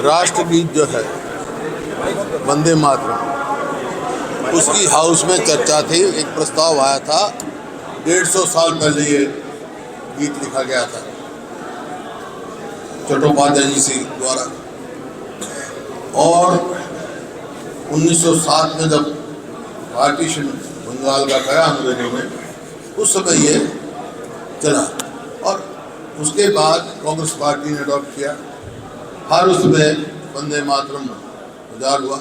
राष्ट्रगीत जो है वंदे मातरम, उसकी हाउस में चर्चा थी। एक प्रस्ताव आया था, 150 साल पहले ये गीत लिखा गया था चट्टोपाध्याय जी द्वारा, और 1907 में जब पार्टीशन बंगाल का गया अंग्रेजों ने, उस समय ये चला और उसके बाद कांग्रेस पार्टी ने अडॉप्ट किया। हर उसमें वंदे मातरम उजाड़ हुआ।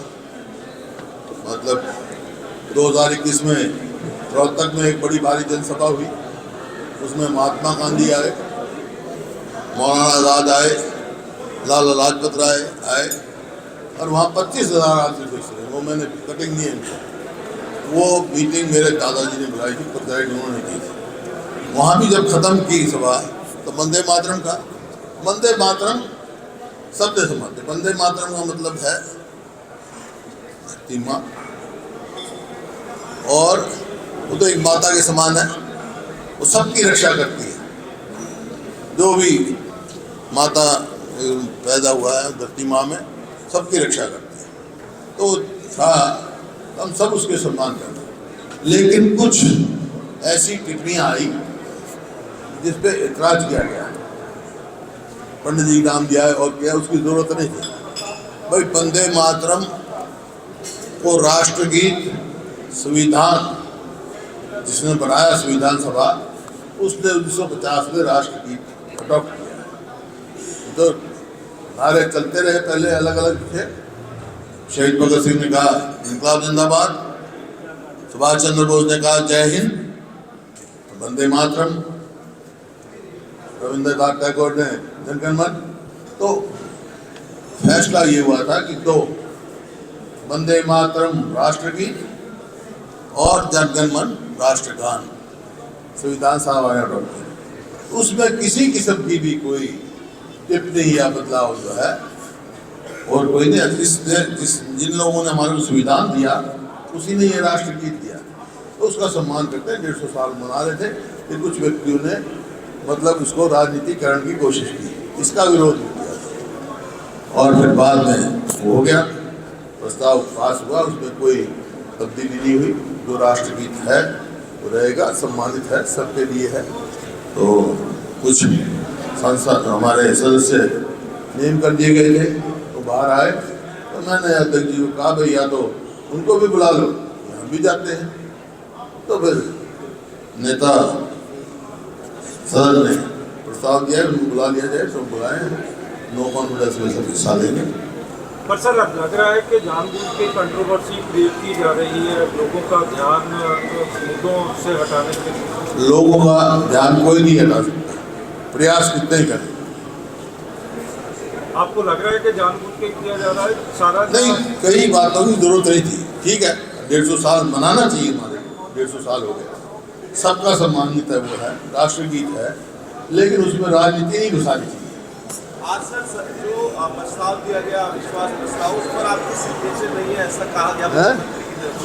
मतलब 2021 में रोहतक में एक बड़ी भारी जनसभा हुई, उसमें महात्मा गांधी आए, मौलाना आज़ाद आए, लाला लाजपत राय आए, और वहाँ 25,000 आदमी थे। वो मैंने कटिंग नहीं है, वो मीटिंग मेरे दादाजी ने बुलाई थी, प्रेसिडेंट उन्होंने की थी। वहाँ भी जब ख़त्म की सभा तो वंदे मातरम का, वंदे मातरम शब्द समझते, वंदे मातरम का मतलब है माँ, और वो तो एक माता के समान है, वो सबकी रक्षा करती है। जो भी माता पैदा हुआ है धरती माँ में, सबकी रक्षा करती है। तो था हम सब उसके सम्मान करते, लेकिन कुछ ऐसी टिप्पणियाँ आई जिस पे इतराज किया गया, पंडित जी नाम दिया है और क्या, उसकी जरूरत नहीं थी भाई। वंदे मातरम को राष्ट्रगीत संविधान जिसने बनाया संविधान सभा, उसने 1950 में राष्ट्रगीत अडॉप्ट किया। तो नारे चलते रहे पहले, अलग अलग थे। शहीद भगत सिंह ने कहा इनकलाब जिंदाबाद, सुभाष चंद्र बोस ने कहा जय हिंद, वंदे मातरम, रविंद्रनाथ टैगोर ने जनगण मन। तो फैसला ये हुआ था कि दो, वंदे मातरम राष्ट्रगीत और जनगण मन राष्ट्रगान, संविधान सभा ने अडॉप्ट किया। उसमें किसी किस्म की भी कोई टिप्पणी या बदलाव जो है और कोई नहीं। जिन लोगों ने हमारे को संविधान दिया, उसी ने ये राष्ट्रगीत दिया, तो उसका सम्मान करते हैं। 150 साल मना रहे थे कि कुछ व्यक्तियों ने मतलब इसको राजनीतिकरण की कोशिश की, इसका विरोध किया और फिर बाद में हो गया, प्रस्ताव पास हुआ, उसमें कोई तब्दीली नहीं हुई। जो राष्ट्रगीत है वो रहेगा, सम्मानित है, सबके लिए है। तो कुछ सांसद हमारे सदस्य नेम कर दिए गए थे, तो बाहर आए, तो मैंने अध्यक्ष जी को कहा भाई या तो उनको भी बुला लो, हम भी जाते हैं। तो फिर नेता सदन ने प्रस्ताव दिया, उनको बुला लिया जाए, सब बुलाए, नो कॉन्फिडेंस में सब हिस्सा लेंगे। पर सर लग रहा है कि जानबूझ के कंट्रोवर्सी क्रिएट की जा रही है, लोगों का ध्यान मुद्दों से हटाने के लिए। लोगों का ध्यान कोई नहीं हटा सकता, प्रयास कितने ही करें। आपको लग रहा है कि जानबूझ के किया जा रहा है सारा? नहीं, कई बातों की जरूरत नहीं थी। ठीक है, 150 साल मनाना चाहिए, हमारे 150 साल हो गए, सबका सम्मानित है, वो है राष्ट्रगीत है, लेकिन उसमें राजनीति नहीं घुसानी चाहिए। आज सर जो प्रस्ताव दिया गया, विश्वास प्रस्ताव, उस पर आपकी सिग्नेचर नहीं है, ऐसा कहा गया है।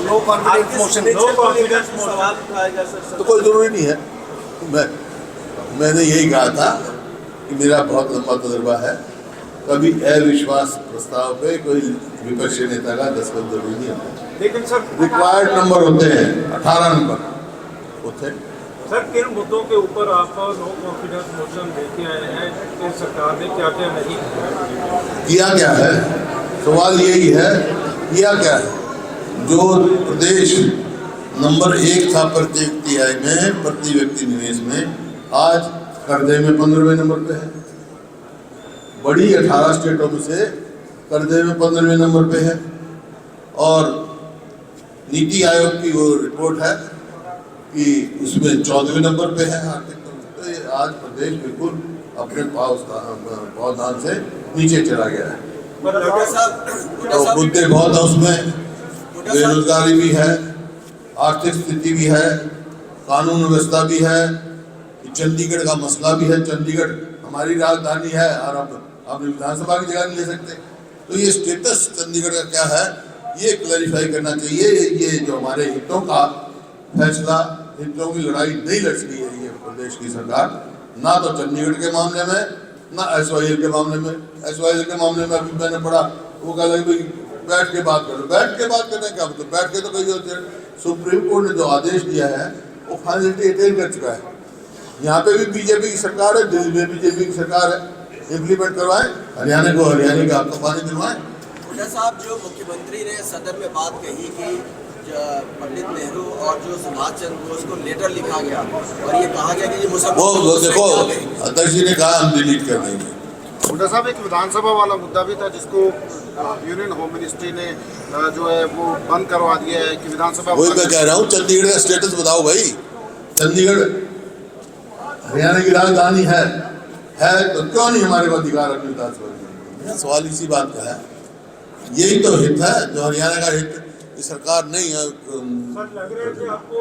No confidence motion, no confidence सवाल उठाएगा सर। तो कोई जरूरी नहीं है। मैंने यही कहा था कि मेरा बहुत लंबा तजुर्बा है, कभी अविश्वास प्रस्ताव पे कोई विपक्षी नेता का दस्तखत जरूरी नहीं होता। लेकिन सर रिक्वायर्ड नंबर होते हैं 18 नंबर होते। सर किन मुद्दों के ऊपर आप नो कॉन्फिडेंस मोशन लेके आए हैं कि सरकार ने क्या क्या नहीं किया? क्या है सवाल, यही है किया क्या है? जो प्रदेश नंबर 1 था प्रत्येक तिहाई में, प्रति व्यक्ति निवेश में, आज कर्जे में 15वें नंबर पे है। बड़ी 18 स्टेटों में से कर्जे में 15वें नंबर पे है। और नीति आयोग की वो रिपोर्ट है कि उसमें 14वें नंबर पे है आर्थिक। तो ये आज प्रदेश बिल्कुल अपने पावधान से नीचे चला गया है। तो मुद्दे बहुत है उसमें, बेरोजगारी भी है, आर्थिक स्थिति भी है, कानून व्यवस्था भी है, चंडीगढ़ का मसला भी है। चंडीगढ़ हमारी राजधानी है और अब आप विधानसभा की जगह नहीं ले सकते। तो ये स्टेटस चंडीगढ़ का क्या है, ये क्लैरिफाई करना चाहिए। ये जो हमारे हितों का फैसला, हितों की लड़ाई नहीं लड़ सकी है ये प्रदेश की सरकार, ना तो चंडीगढ़ के मामले में ना SYL के मामले में। SYL के मामले में अभी मैंने पढ़ा, वो कहा कि भाई बैठ के बात करो। बैठ के बात करने का मतलब बैठ के तो कही होती है। सुप्रीम कोर्ट ने जो आदेश दिया है वो फाइनलिटी अटेन कर चुका है। यहाँ पे भी बीजेपी की सरकार है, दिल्ली में बीजेपी की सरकार है, इम्प्लीमेंट करवाएं, हरियाणा को हरियाणा का आपका पानी दिलवाएं। हुड्डा साहब, जो मुख्यमंत्री ने सदन में बात कही कि पंडित नेहरू और जो सुभाष चंद्र बोस को लेटर लिखा गया और ये कहा गया कि ये वो देखो अध्यक्ष जी ने कहा हम डिलीट कर देंगे। हुड्डा साहब, एक विधानसभा वाला मुद्दा भी था जिसको यूनियन होम मिनिस्ट्री ने जो है वो बंद करवा दिया है कि विधानसभा। वही मैं कह रहा हूँ, चंडीगढ़ का स्टेटस बताओ भाई। चंडीगढ़ हरियाणा की राजधानी है तो क्यों नहीं हमारे को अधिकार अपनी विधानसभा? सवाल इसी बात का है। यही तो हित है जो हरियाणा का हित, सरकार नहीं है। सर, लग रहा है कि आपको